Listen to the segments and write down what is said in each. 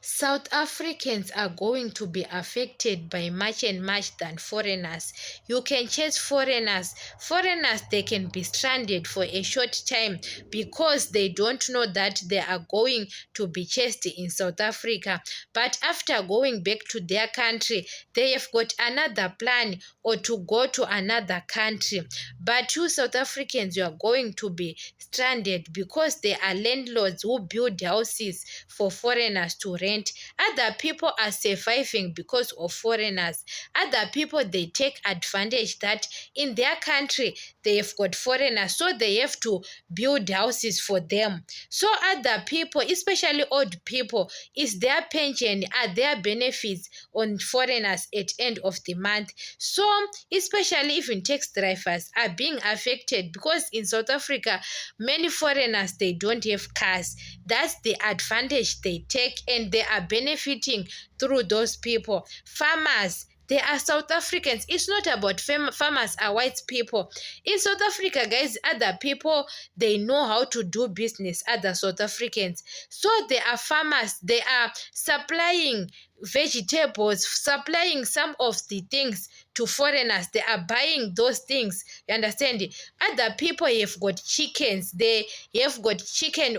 South Africans are going to be affected by much and much than foreigners. You can chase foreigners. Foreigners, they can be stranded for a short time because they don't know that they are going to be chased in South Africa. But after going back to their country, they have got another plan or to go to another country. But you South Africans, you are going to be stranded because they are landlords who build houses for foreigners to rent. Other people are surviving because of foreigners. Other people, they take advantage that in their country they have got foreigners, so they have to build houses for them. So other people, especially old people, is their pension, are their benefits on foreigners at end of the month. So especially even taxi drivers are being affected because in South Africa many foreigners, they don't have cars. That's the advantage they take, and they are benefiting through those people. Farmers, they are South Africans. It's not about farmers are white people. In South Africa, guys, other people, they know how to do business, other South Africans. So they are farmers. They are supplying vegetables, supplying some of the things to foreigners. They are buying those things. You understand? Other people have got chickens. They have got chicken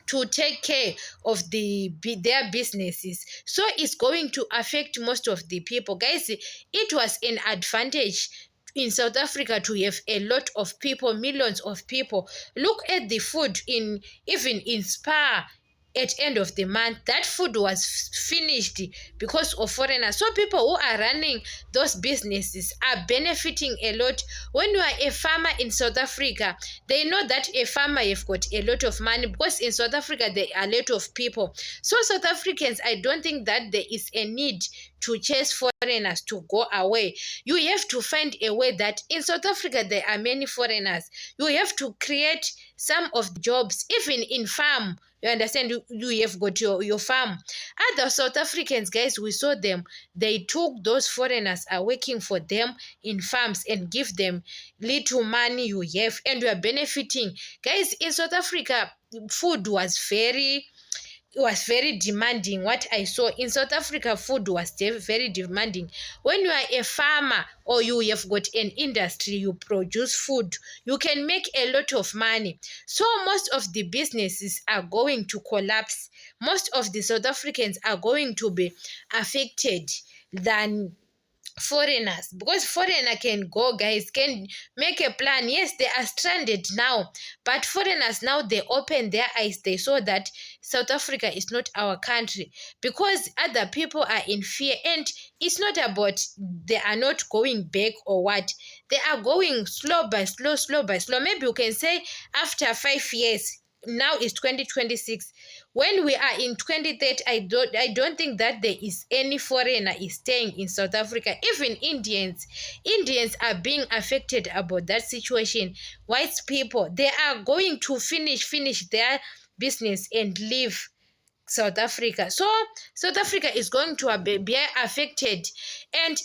to take care of their businesses. So it's going to affect most of the people, guys. It was an advantage in South Africa to have a lot of people, millions of people. Look at the food in even in Spa at end of the month. That food was finished because of foreigners. So people who are running those businesses are benefiting a lot. When you are a farmer in South Africa, they know that a farmer have got a lot of money because in South Africa there are a lot of people. So South Africans, I don't think that there is a need to chase foreigners to go away. You have to find a way that in South Africa there are many foreigners. You have to create some of the jobs, even in farm. You understand? You have got your farm. Other South Africans, guys, we saw them. They took those foreigners are working for them in farms and give them little money you have, and you are benefiting. Guys, in South Africa, food was very demanding. What I saw in South Africa, food was very demanding. When you are a farmer or you have got an industry, you produce food, you can make a lot of money. So most of the businesses are going to collapse. Most of the South Africans are going to be affected than foreigners, because foreigner can go, guys, can make a plan. Yes, they are stranded now, but foreigners now, they open their eyes. They saw that South Africa is not our country because other people are in fear, and it's not about they are not going back or what. They are going slow by slow by slow. Maybe you can say after 5 years, now is 2026. When we are in 2030, I don't think that there is any foreigner is staying in South Africa. Even Indians are being affected about that situation. White people, they are going to finish their business and leave South Africa. So South Africa is going to be affected, and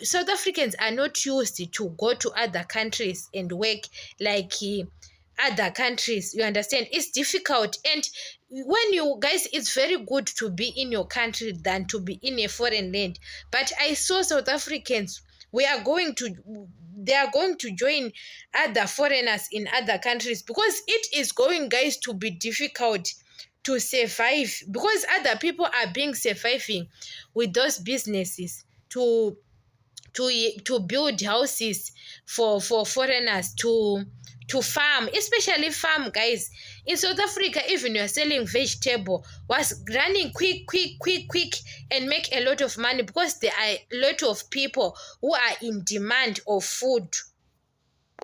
South Africans are not used to go to other countries and work like other countries. You understand? It's difficult, and when you guys, it's very good to be in your country than to be in a foreign land. But I saw South Africans, we are going to they are going to join other foreigners in other countries because it is going, guys, to be difficult to survive because other people are being surviving with those businesses to build houses for foreigners to farm, especially farm, guys. In South Africa, even you're selling vegetable was running quick and make a lot of money because there are a lot of people who are in demand of food.